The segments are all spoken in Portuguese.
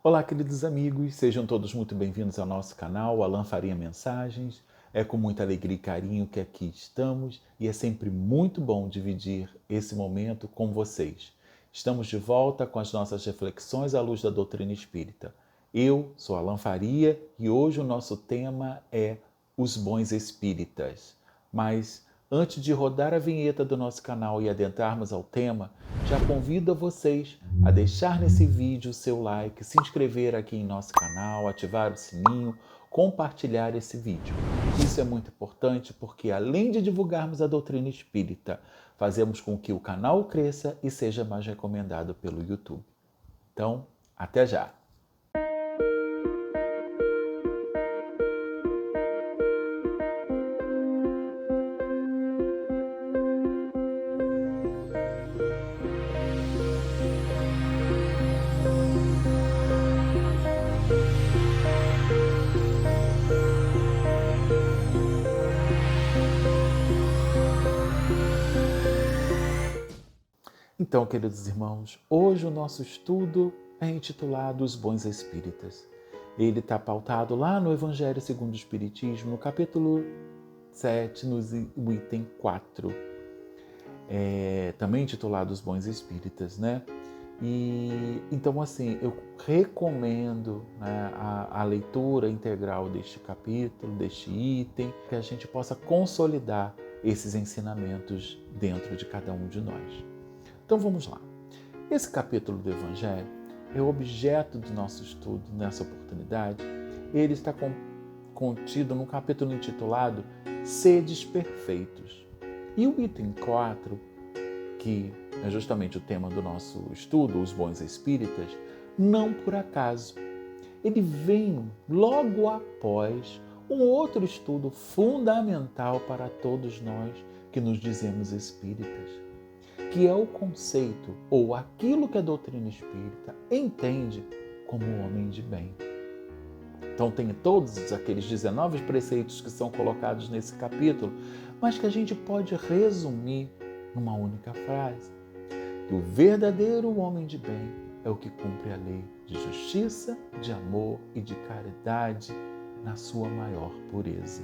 Olá, queridos amigos, sejam todos muito bem-vindos ao nosso canal, Alan Faria Mensagens. É com muita alegria e carinho que aqui estamos e é sempre muito bom dividir esse momento com vocês. Estamos de volta com as nossas reflexões à luz da doutrina espírita. Eu sou Alan Faria e hoje o nosso tema é os bons espíritas. Mas antes de rodar a vinheta do nosso canal e adentrarmos ao tema, já convido a vocês a deixar nesse vídeo o seu like, se inscrever aqui em nosso canal, ativar o sininho, compartilhar esse vídeo. Isso é muito importante porque, além de divulgarmos a doutrina espírita, fazemos com que o canal cresça e seja mais recomendado pelo YouTube. Então, até já! Então, queridos irmãos, hoje o nosso estudo é intitulado Os Bons Espíritas. Ele está pautado lá no Evangelho segundo o Espiritismo, no capítulo 7, no item 4. Também intitulado Os Bons Espíritas, né? E então, assim, eu recomendo, né, a leitura integral deste capítulo, deste item, que a gente possa consolidar esses ensinamentos dentro de cada um de nós. Então vamos lá. Esse capítulo do Evangelho é o objeto do nosso estudo nessa oportunidade. Ele está contido num capítulo intitulado Sedes Perfeitos. E o item 4, que é justamente o tema do nosso estudo, os bons espíritas, não por acaso. Ele vem logo após um outro estudo fundamental para todos nós que nos dizemos espíritas, que é o conceito ou aquilo que a doutrina espírita entende como o homem de bem. Então tem todos aqueles 19 preceitos que são colocados nesse capítulo, mas que a gente pode resumir numa única frase: que o verdadeiro homem de bem é o que cumpre a lei de justiça, de amor e de caridade na sua maior pureza.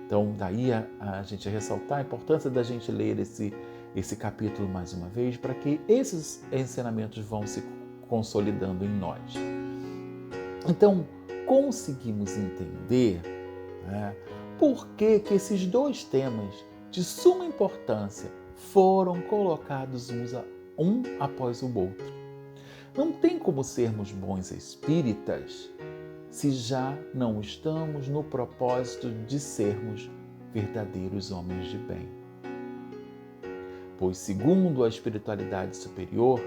Então daí a gente ressaltar a importância da gente ler esse capítulo mais uma vez, para que esses ensinamentos vão se consolidando em nós. Então, conseguimos entender, né, por que esses dois temas de suma importância foram colocados um após o outro. Não tem como sermos bons espíritas se já não estamos no propósito de sermos verdadeiros homens de bem. Pois, segundo a espiritualidade superior,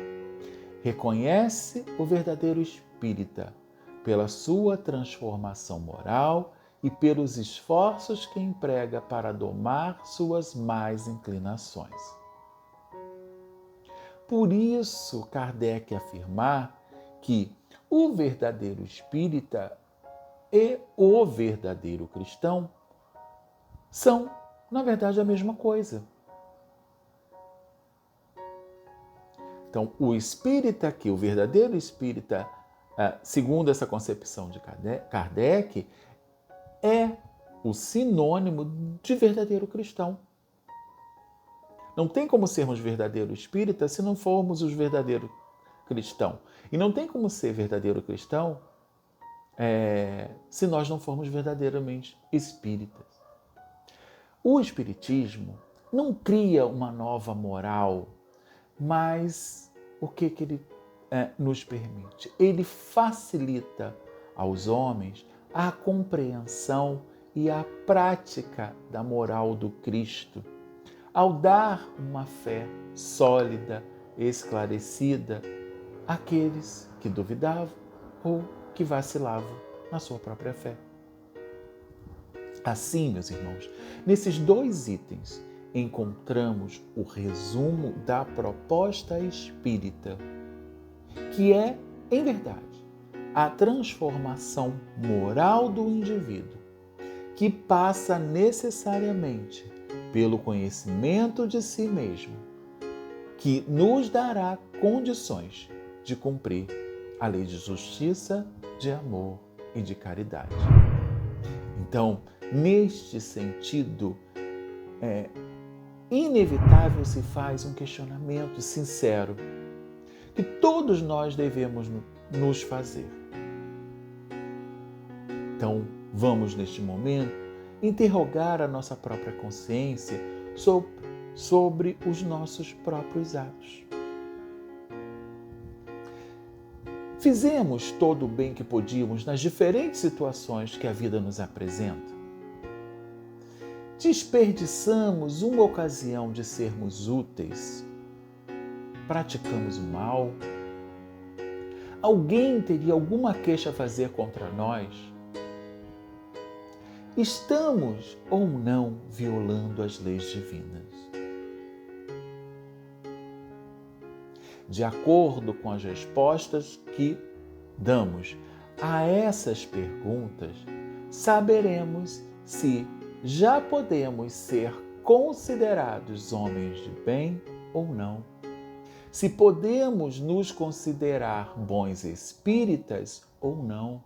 reconhece o verdadeiro espírita pela sua transformação moral e pelos esforços que emprega para domar suas más inclinações. Por isso, Kardec afirmar que o verdadeiro espírita e o verdadeiro cristão são, na verdade, a mesma coisa. Então, o espírita aqui, o verdadeiro espírita, segundo essa concepção de Kardec, é o sinônimo de verdadeiro cristão. Não tem como sermos verdadeiro espírita se não formos os verdadeiros cristãos. E não tem como ser verdadeiro cristão se nós não formos verdadeiramente espíritas. O espiritismo não cria uma nova moral, mas o que ele nos permite? Ele facilita aos homens a compreensão e a prática da moral do Cristo, ao dar uma fé sólida, esclarecida àqueles que duvidavam ou que vacilavam na sua própria fé. Assim, meus irmãos, nesses dois itens, encontramos o resumo da proposta espírita, que é, em verdade, a transformação moral do indivíduo, que passa necessariamente pelo conhecimento de si mesmo, que nos dará condições de cumprir a lei de justiça, de amor e de caridade. Então, neste sentido, inevitável se faz um questionamento sincero que todos nós devemos nos fazer. Então, vamos neste momento interrogar a nossa própria consciência sobre os nossos próprios atos. Fizemos todo o bem que podíamos nas diferentes situações que a vida nos apresenta? Desperdiçamos uma ocasião de sermos úteis? Praticamos o mal? Alguém teria alguma queixa a fazer contra nós? Estamos ou não violando as leis divinas? De acordo com as respostas que damos a essas perguntas, saberemos se já podemos ser considerados homens de bem ou não. Se podemos nos considerar bons espíritas ou não.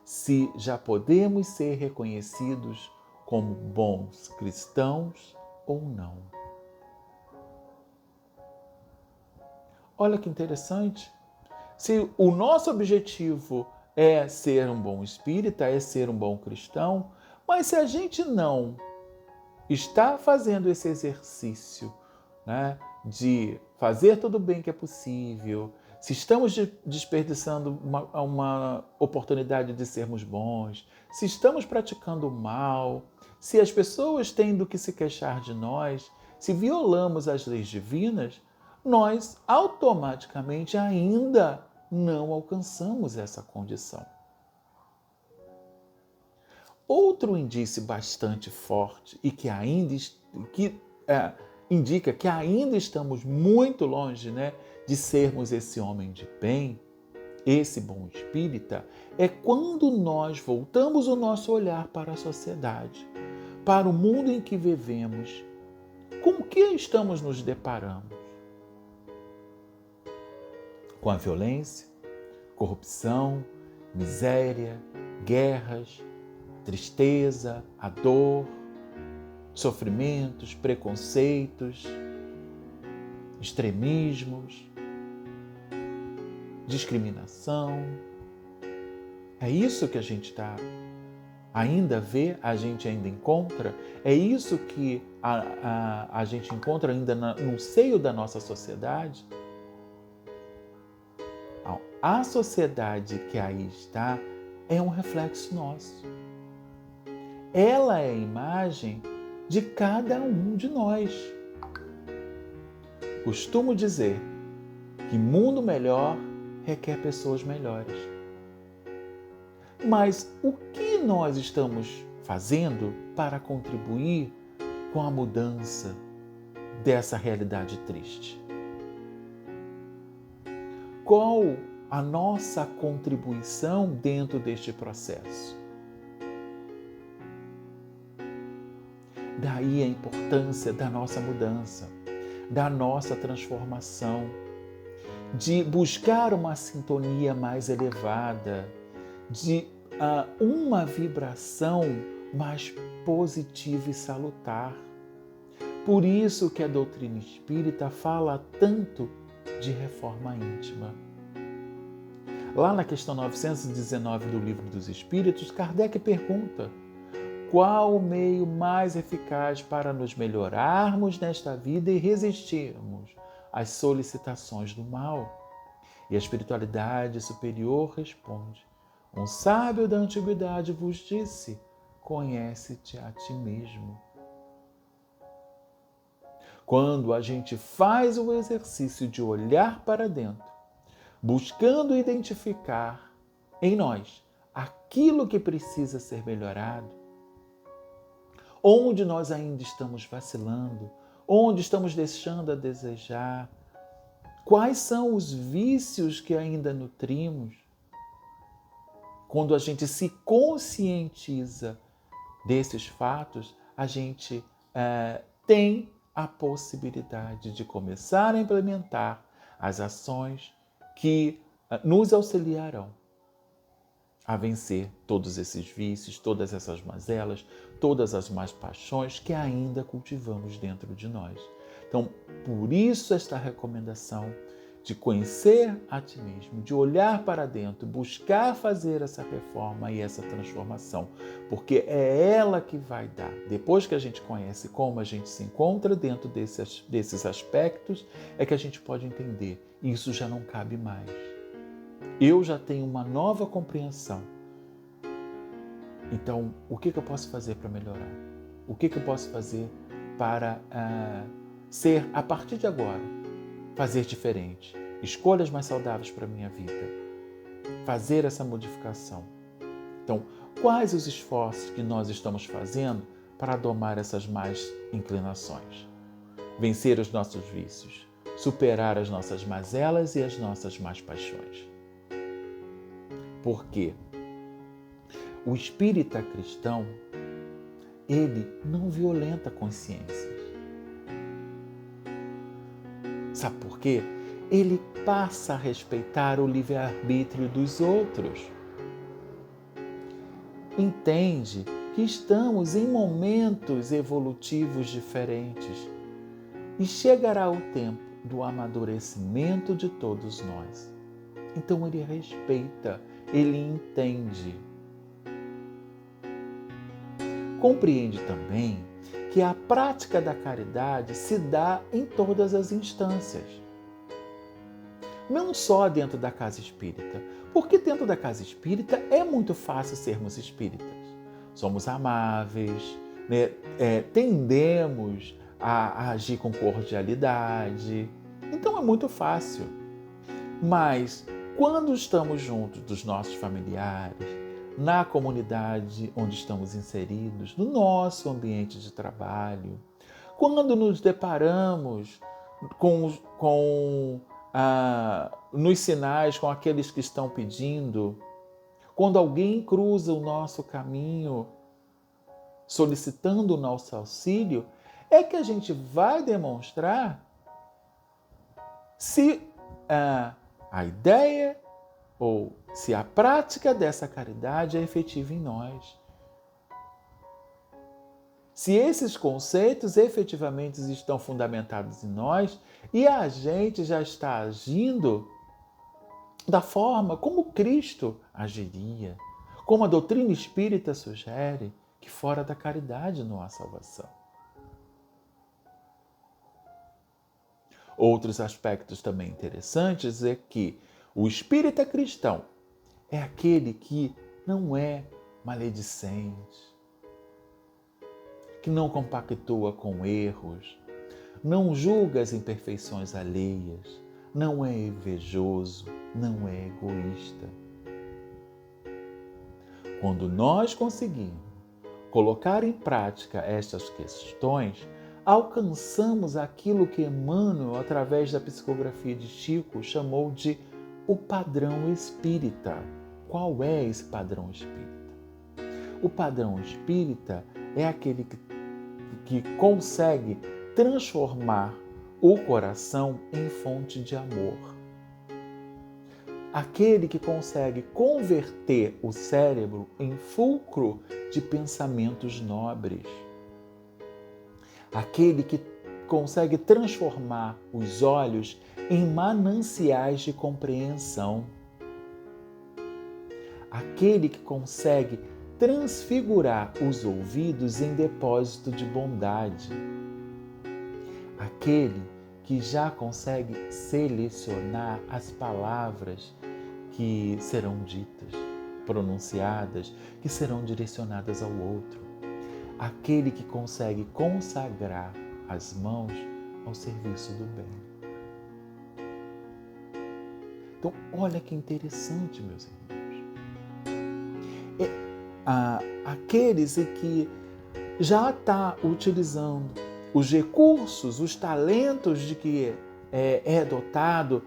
Se já podemos ser reconhecidos como bons cristãos ou não. Olha que interessante. Se o nosso objetivo é ser um bom espírita, é ser um bom cristão, mas se a gente não está fazendo esse exercício, né, de fazer tudo o bem que é possível, se estamos desperdiçando uma oportunidade de sermos bons, se estamos praticando o mal, se as pessoas têm do que se queixar de nós, se violamos as leis divinas, nós automaticamente ainda não alcançamos essa condição. Outro indício bastante forte e que indica que ainda estamos muito longe, né, de sermos esse homem de bem, esse bom espírita, é quando nós voltamos o nosso olhar para a sociedade, para o mundo em que vivemos. Com o que estamos nos deparando? Com a violência, corrupção, miséria, guerras, tristeza, a dor, sofrimentos, preconceitos, extremismos, discriminação. É isso que a gente ainda vê, a gente ainda encontra? É isso que a gente encontra ainda no seio da nossa sociedade? A sociedade que aí está é um reflexo nosso. Ela é a imagem de cada um de nós. Costumo dizer que mundo melhor requer pessoas melhores. Mas o que nós estamos fazendo para contribuir com a mudança dessa realidade triste? Qual a nossa contribuição dentro deste processo? Daí a importância da nossa mudança, da nossa transformação, de buscar uma sintonia mais elevada, de uma vibração mais positiva e salutar. Por isso que a doutrina espírita fala tanto de reforma íntima. Lá na questão 919 do Livro dos Espíritos, Kardec pergunta: qual o meio mais eficaz para nos melhorarmos nesta vida e resistirmos às solicitações do mal? E a espiritualidade superior responde: um sábio da antiguidade vos disse: conhece-te a ti mesmo. Quando a gente faz o exercício de olhar para dentro, buscando identificar em nós aquilo que precisa ser melhorado, onde nós ainda estamos vacilando, onde estamos deixando a desejar, quais são os vícios que ainda nutrimos. Quando a gente se conscientiza desses fatos, a gente tem a possibilidade de começar a implementar as ações que nos auxiliarão a vencer todos esses vícios, todas essas mazelas, todas as más paixões que ainda cultivamos dentro de nós. Então, por isso esta recomendação de conhecer a ti mesmo, de olhar para dentro, buscar fazer essa reforma e essa transformação, porque é ela que vai dar. Depois que a gente conhece como a gente se encontra dentro desses aspectos, é que a gente pode entender, isso já não cabe mais. Eu já tenho uma nova compreensão. Então, o que eu posso fazer para melhorar? O que eu posso fazer para ser, a partir de agora, fazer diferente? Escolhas mais saudáveis para a minha vida. Fazer essa modificação. Então, quais os esforços que nós estamos fazendo para domar essas más inclinações? Vencer os nossos vícios, superar as nossas mazelas e as nossas más paixões. Por quê? O espírita cristão, ele não violenta consciências. Sabe por quê? Ele passa a respeitar o livre-arbítrio dos outros. Entende que estamos em momentos evolutivos diferentes e chegará o tempo do amadurecimento de todos nós. Então ele respeita, ele entende. Compreende também que a prática da caridade se dá em todas as instâncias. Não só dentro da casa espírita, porque dentro da casa espírita é muito fácil sermos espíritas. Somos amáveis, né? Tendemos a agir com cordialidade, então é muito fácil. Mas quando estamos juntos dos nossos familiares, na comunidade onde estamos inseridos, no nosso ambiente de trabalho, quando nos deparamos nos sinais com aqueles que estão pedindo, quando alguém cruza o nosso caminho solicitando o nosso auxílio, é que a gente vai demonstrar se a ideia ou se a prática dessa caridade é efetiva em nós. Se esses conceitos efetivamente estão fundamentados em nós e a gente já está agindo da forma como Cristo agiria, como a doutrina espírita sugere, que fora da caridade não há salvação. Outros aspectos também interessantes é que o espírita cristão é aquele que não é maledicente, que não compactua com erros, não julga as imperfeições alheias, não é invejoso, não é egoísta. Quando nós conseguimos colocar em prática estas questões, alcançamos aquilo que Emmanuel, através da psicografia de Chico, chamou de o padrão espírita. Qual é esse padrão espírita? O padrão espírita é aquele que consegue transformar o coração em fonte de amor. Aquele que consegue converter o cérebro em fulcro de pensamentos nobres. Aquele que consegue transformar os olhos em mananciais de compreensão. Aquele que consegue transfigurar os ouvidos em depósito de bondade. Aquele que já consegue selecionar as palavras que serão ditas, pronunciadas, que serão direcionadas ao outro. Aquele que consegue consagrar as mãos ao serviço do bem. Então, olha que interessante, meus irmãos. Aqueles que já está utilizando os recursos, os talentos de que é dotado,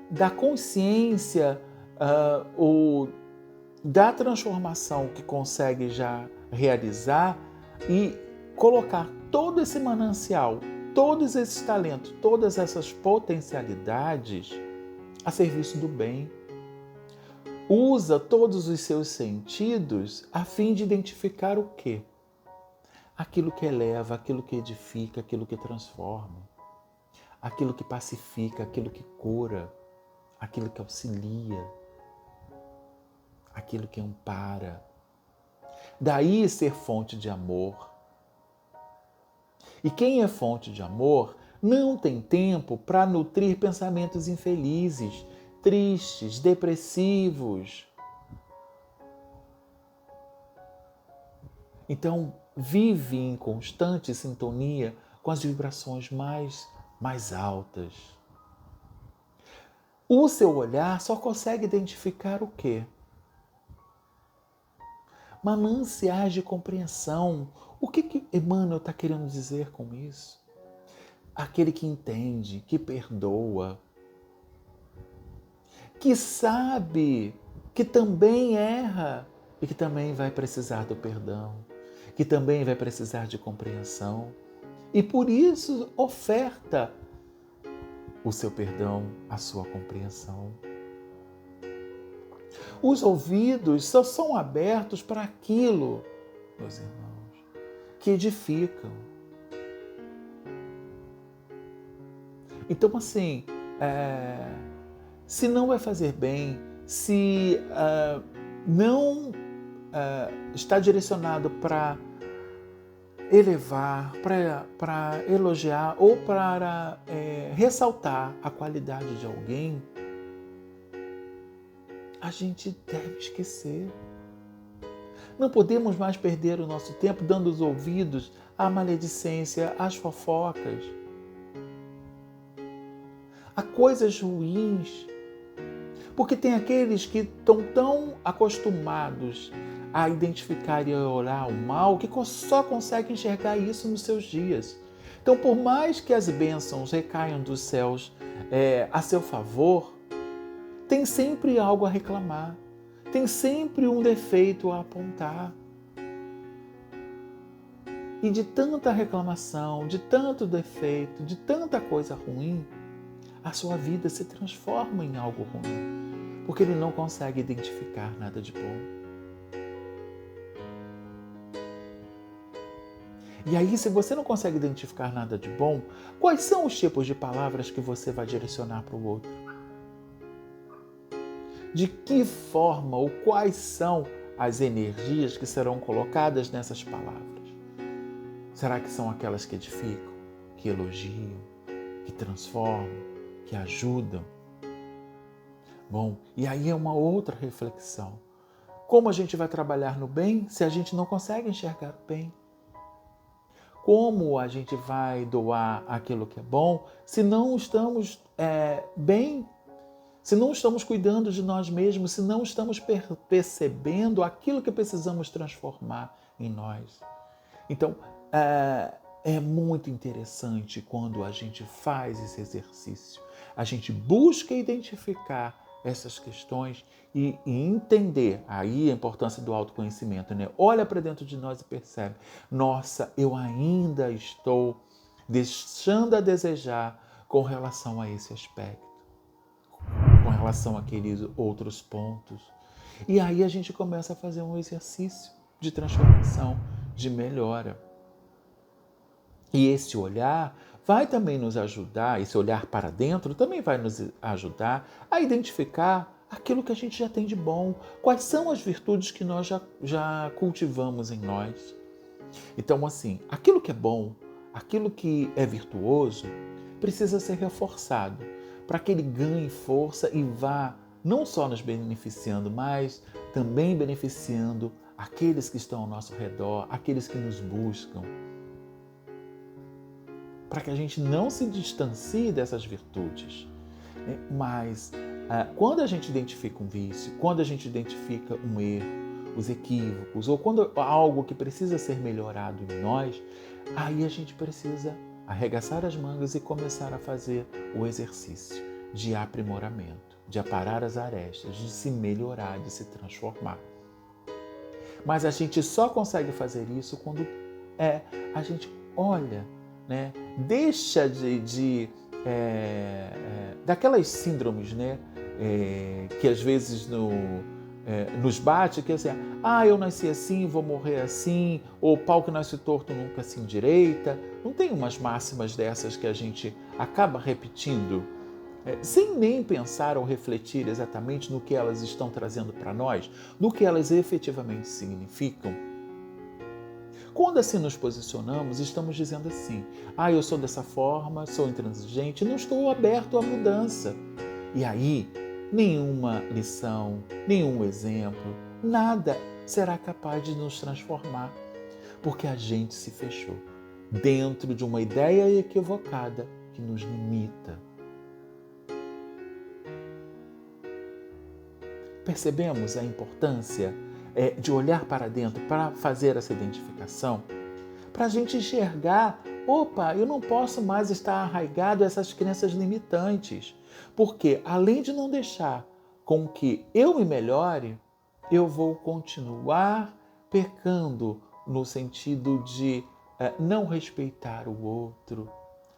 da consciência ou da transformação que consegue já realizar e colocar todo esse manancial, todos esses talentos, todas essas potencialidades a serviço do bem. Usa todos os seus sentidos a fim de identificar o quê? Aquilo que eleva, aquilo que edifica, aquilo que transforma, aquilo que pacifica, aquilo que cura, aquilo que auxilia, aquilo que ampara. Daí ser fonte de amor. E quem é fonte de amor não tem tempo para nutrir pensamentos infelizes, tristes, depressivos. Então, vive em constante sintonia com as vibrações mais altas. O seu olhar só consegue identificar o quê? Mananciais de compreensão. O que Emmanuel está querendo dizer com isso? Aquele que entende, que perdoa, que sabe que também erra e que também vai precisar do perdão, que também vai precisar de compreensão e por isso oferta o seu perdão, a sua compreensão. Os ouvidos só são abertos para aquilo, meus irmãos, que edificam. Então, assim, se não vai fazer bem, se não está direcionado para elevar, para elogiar ou para ressaltar a qualidade de alguém, a gente deve esquecer. Não podemos mais perder o nosso tempo dando os ouvidos à maledicência, às fofocas, a coisas ruins. Porque tem aqueles que estão tão acostumados a identificar e a olhar o mal que só conseguem enxergar isso nos seus dias. Então, por mais que as bênçãos recaiam dos céus a seu favor, tem sempre algo a reclamar, tem sempre um defeito a apontar. E de tanta reclamação, de tanto defeito, de tanta coisa ruim, a sua vida se transforma em algo ruim, porque ele não consegue identificar nada de bom. E aí, se você não consegue identificar nada de bom, quais são os tipos de palavras que você vai direcionar para o outro? De que forma ou quais são as energias que serão colocadas nessas palavras? Será que são aquelas que edificam, que elogiam, que transformam, que ajudam? Bom, e aí é uma outra reflexão. Como a gente vai trabalhar no bem se a gente não consegue enxergar o bem? Como a gente vai doar aquilo que é bom se não estamos bem? Se não estamos cuidando de nós mesmos, se não estamos percebendo aquilo que precisamos transformar em nós. Então, é muito interessante quando a gente faz esse exercício. A gente busca identificar essas questões e entender aí a importância do autoconhecimento, né? Olha para dentro de nós e percebe, nossa, eu ainda estou deixando a desejar com relação a esse aspecto, com relação àqueles outros pontos. E aí a gente começa a fazer um exercício de transformação, de melhora. E esse olhar vai também nos ajudar, esse olhar para dentro também vai nos ajudar a identificar aquilo que a gente já tem de bom, quais são as virtudes que nós já cultivamos em nós. Então, assim, aquilo que é bom, aquilo que é virtuoso, precisa ser reforçado para que ele ganhe força e vá não só nos beneficiando, mas também beneficiando aqueles que estão ao nosso redor, aqueles que nos buscam. Para que a gente não se distancie dessas virtudes. Mas quando a gente identifica um vício, quando a gente identifica um erro, os equívocos, ou quando algo que precisa ser melhorado em nós, aí a gente precisa arregaçar as mangas e começar a fazer o exercício de aprimoramento, de aparar as arestas, de se melhorar, de se transformar. Mas a gente só consegue fazer isso quando a gente olha, né? Deixa de daquelas síndromes, né? Que às vezes nos bate, que é assim, eu nasci assim, vou morrer assim, ou pau que nasce torto nunca se endireita. Não tem umas máximas dessas que a gente acaba repetindo, sem nem pensar ou refletir exatamente no que elas estão trazendo para nós, no que elas efetivamente significam? Quando assim nos posicionamos, estamos dizendo assim, eu sou dessa forma, sou intransigente, não estou aberto à mudança. E aí, nenhuma lição, nenhum exemplo, nada será capaz de nos transformar, porque a gente se fechou dentro de uma ideia equivocada que nos limita. Percebemos a importância de olhar para dentro para fazer essa identificação? Para a gente enxergar, eu não posso mais estar arraigado a essas crenças limitantes, porque além de não deixar com que eu me melhore, eu vou continuar pecando no sentido de não respeitar o outro,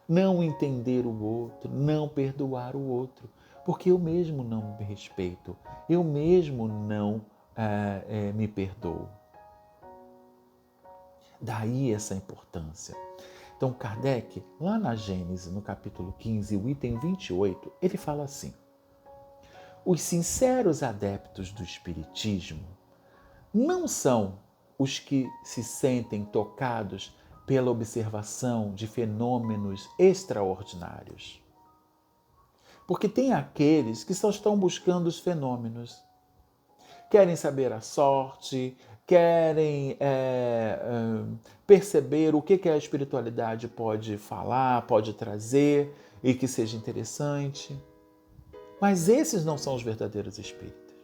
não entender o outro, não perdoar o outro, porque eu mesmo não me respeito, eu mesmo não me perdoo. Daí essa importância. Então Kardec, lá na Gênesis, no capítulo 15, o item 28, ele fala assim: os sinceros adeptos do Espiritismo não são os que se sentem tocados pela observação de fenômenos extraordinários. Porque tem aqueles que só estão buscando os fenômenos. Querem saber a sorte, querem perceber o que a espiritualidade pode falar, pode trazer e que seja interessante. Mas esses não são os verdadeiros espíritas.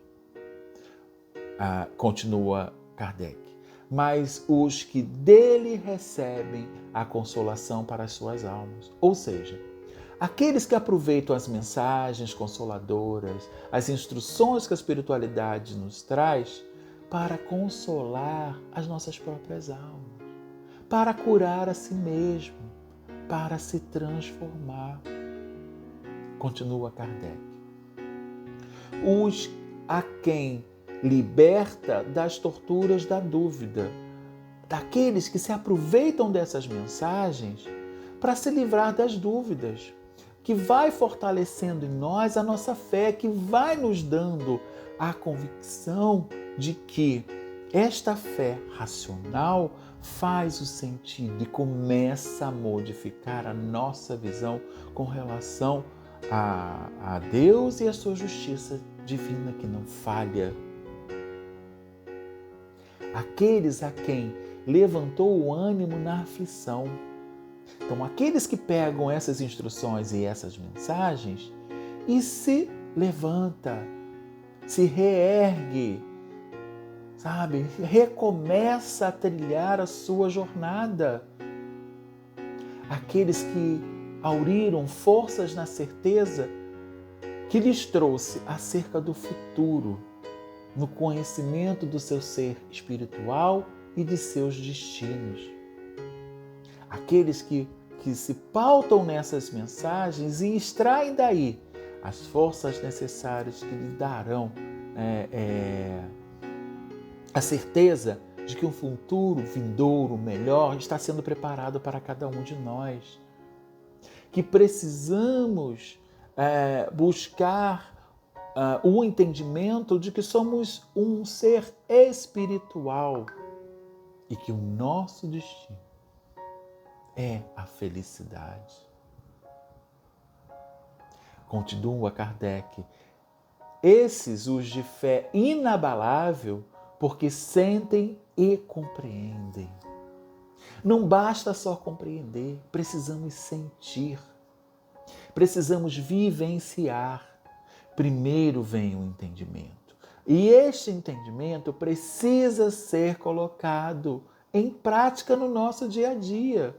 Continua Kardec. Mas os que dele recebem a consolação para as suas almas. Ou seja, aqueles que aproveitam as mensagens consoladoras, as instruções que a espiritualidade nos traz para consolar as nossas próprias almas, para curar a si mesmo, para se transformar. Continua Kardec. Os a quem liberta das torturas da dúvida, daqueles que se aproveitam dessas mensagens para se livrar das dúvidas, que vai fortalecendo em nós a nossa fé, que vai nos dando a convicção de que esta fé racional faz o sentido e começa a modificar a nossa visão com relação a Deus e a sua justiça divina que não falha. Aqueles a quem levantou o ânimo na aflição. Então, aqueles que pegam essas instruções e essas mensagens e se levanta, se reergue, sabe? Recomeça a trilhar a sua jornada. Aqueles que auriram forças na certeza que lhes trouxe acerca do futuro, no conhecimento do seu ser espiritual e de seus destinos. Aqueles que se pautam nessas mensagens e extraem daí as forças necessárias que lhe darão a certeza de que um futuro vindouro, melhor, está sendo preparado para cada um de nós. Que precisamos buscar o entendimento de que somos um ser espiritual e que o nosso destino é a felicidade. Continua Kardec. Esses os de fé inabalável, porque sentem e compreendem. Não basta só compreender, precisamos sentir, precisamos vivenciar. Primeiro vem o entendimento. E este entendimento precisa ser colocado em prática no nosso dia a dia.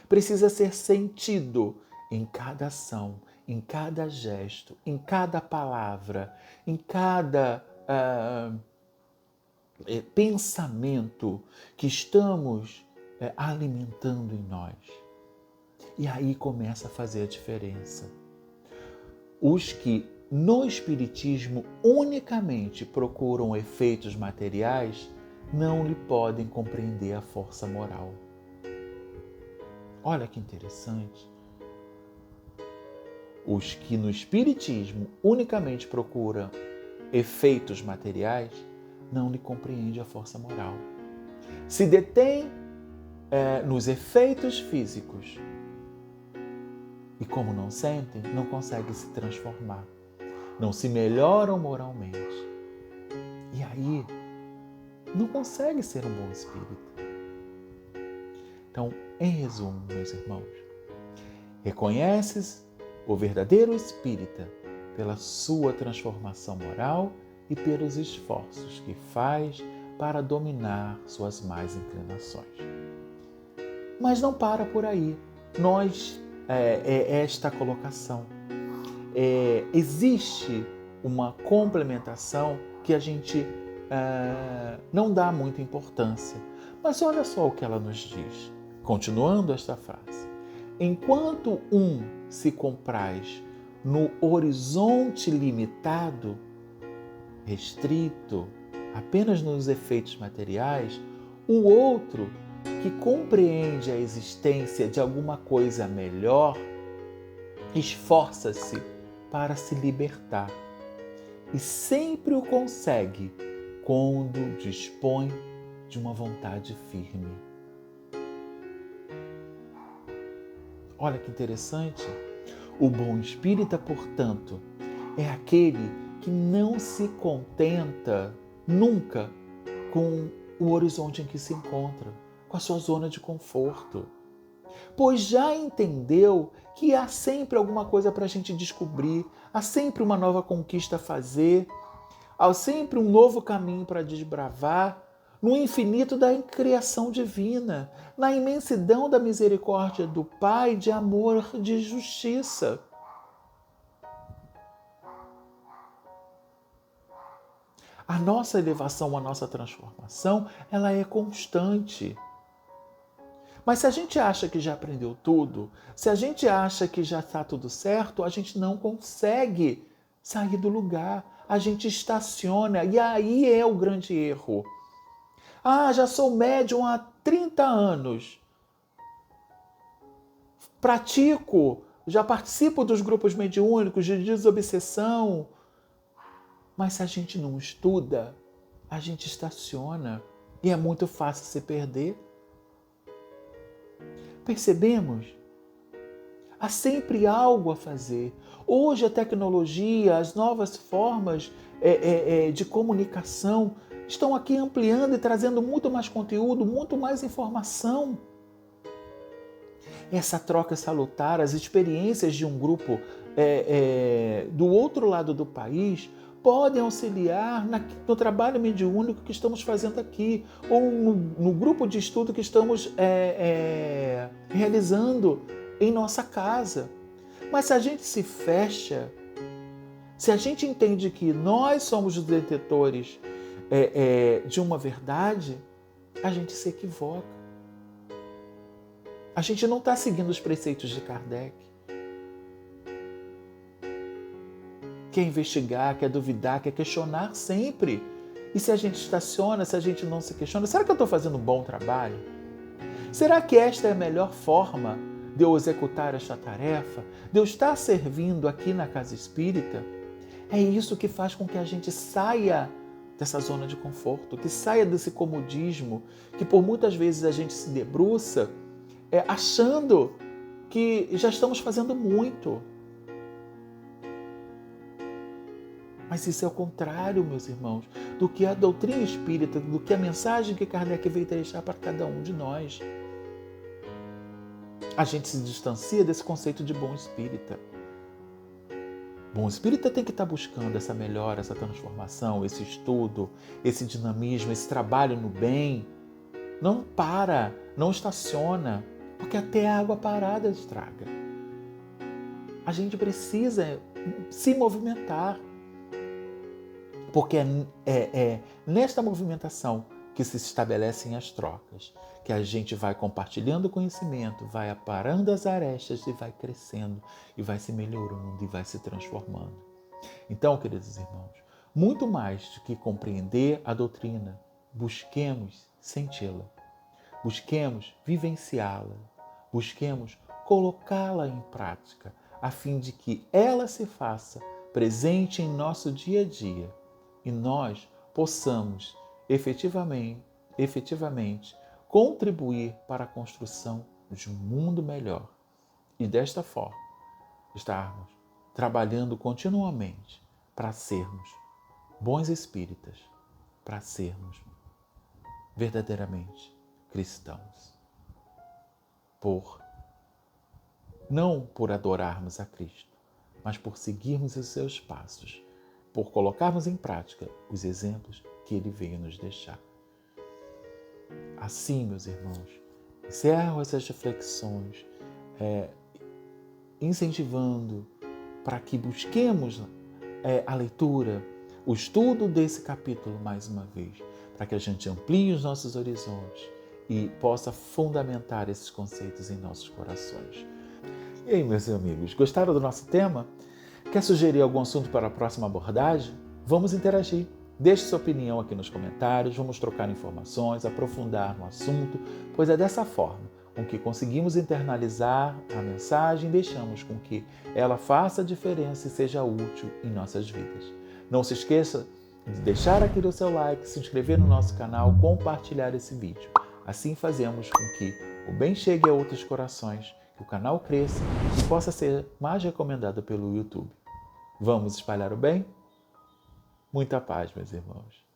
Precisa ser sentido em cada ação, em cada gesto, em cada palavra, em cada pensamento que estamos alimentando em nós. E aí começa a fazer a diferença. Os que no Espiritismo unicamente procuram efeitos materiais não lhe podem compreender a força moral. Olha que interessante. Os que no Espiritismo unicamente procuram efeitos materiais não lhe compreendem a força moral. Se detém nos efeitos físicos e, como não sentem, não conseguem se transformar, não se melhoram moralmente. E aí, não consegue ser um bom espírito. Então, em resumo, meus irmãos, reconheces o verdadeiro espírita pela sua transformação moral e pelos esforços que faz para dominar suas más inclinações. Mas não para por aí. Esta colocação. Existe uma complementação que a gente não dá muita importância. Mas olha só o que ela nos diz. Continuando esta frase. Enquanto um se compraz no horizonte limitado, restrito, apenas nos efeitos materiais, o outro, que compreende a existência de alguma coisa melhor, esforça-se para se libertar e sempre o consegue quando dispõe de uma vontade firme. Olha que interessante. O bom espírita, portanto, é aquele que não se contenta nunca com o horizonte em que se encontra, com a sua zona de conforto, pois já entendeu que há sempre alguma coisa para a gente descobrir, há sempre uma nova conquista a fazer, há sempre um novo caminho para desbravar, no infinito da criação divina, na imensidão da misericórdia do Pai, de amor, de justiça. A nossa elevação, a nossa transformação, ela é constante. Mas se a gente acha que já aprendeu tudo, se a gente acha que já está tudo certo, a gente não consegue sair do lugar. A gente estaciona e aí é o grande erro. Já sou médium há 30 anos. Pratico, já participo dos grupos mediúnicos de desobsessão. Mas se a gente não estuda, a gente estaciona e é muito fácil se perder. Percebemos? Há sempre algo a fazer. Hoje a tecnologia, as novas formas de comunicação estão aqui ampliando e trazendo muito mais conteúdo, muito mais informação. Essa troca salutar, as experiências de um grupo do outro lado do país podem auxiliar no trabalho mediúnico que estamos fazendo aqui, ou no grupo de estudo que estamos realizando em nossa casa. Mas se a gente se fecha, se a gente entende que nós somos os detetores de uma verdade, a gente se equivoca. A gente não está seguindo os preceitos de Kardec. Quer investigar, quer duvidar, quer questionar sempre. E se a gente estaciona, se a gente não se questiona, será que eu estou fazendo um bom trabalho? Será que esta é a melhor forma de eu executar esta tarefa? De eu estar servindo aqui na casa espírita? É isso que faz com que a gente saia dessa zona de conforto, que saia desse comodismo, que por muitas vezes a gente se debruça achando que já estamos fazendo muito. Mas isso é o contrário, meus irmãos, do que a doutrina espírita, do que a mensagem que Kardec veio deixar para cada um de nós. A gente se distancia desse conceito de bom espírita. Bom espírita tem que estar buscando essa melhora, essa transformação, esse estudo, esse dinamismo, esse trabalho no bem. Não para, não estaciona, porque até a água parada estraga. A gente precisa se movimentar, porque é nesta movimentação que se estabelecem as trocas, que a gente vai compartilhando o conhecimento, vai aparando as arestas e vai crescendo, e vai se melhorando, e vai se transformando. Então, queridos irmãos, muito mais do que compreender a doutrina, busquemos senti-la, busquemos vivenciá-la, busquemos colocá-la em prática, a fim de que ela se faça presente em nosso dia a dia e nós possamos efetivamente contribuir para a construção de um mundo melhor. E desta forma, estarmos trabalhando continuamente para sermos bons espíritas, para sermos verdadeiramente cristãos. Não por adorarmos a Cristo, mas por seguirmos os seus passos, por colocarmos em prática os exemplos que Ele veio nos deixar. Assim, meus irmãos, encerro essas reflexões, incentivando para que busquemos a leitura, o estudo desse capítulo mais uma vez, para que a gente amplie os nossos horizontes e possa fundamentar esses conceitos em nossos corações. E aí, meus amigos, gostaram do nosso tema? Quer sugerir algum assunto para a próxima abordagem? Vamos interagir. Deixe sua opinião aqui nos comentários, vamos trocar informações, aprofundar no assunto, pois é dessa forma com que conseguimos internalizar a mensagem e deixamos com que ela faça a diferença e seja útil em nossas vidas. Não se esqueça de deixar aqui o seu like, se inscrever no nosso canal, compartilhar esse vídeo. Assim fazemos com que o bem chegue a outros corações, que o canal cresça e possa ser mais recomendado pelo YouTube. Vamos espalhar o bem? Muita paz, meus irmãos.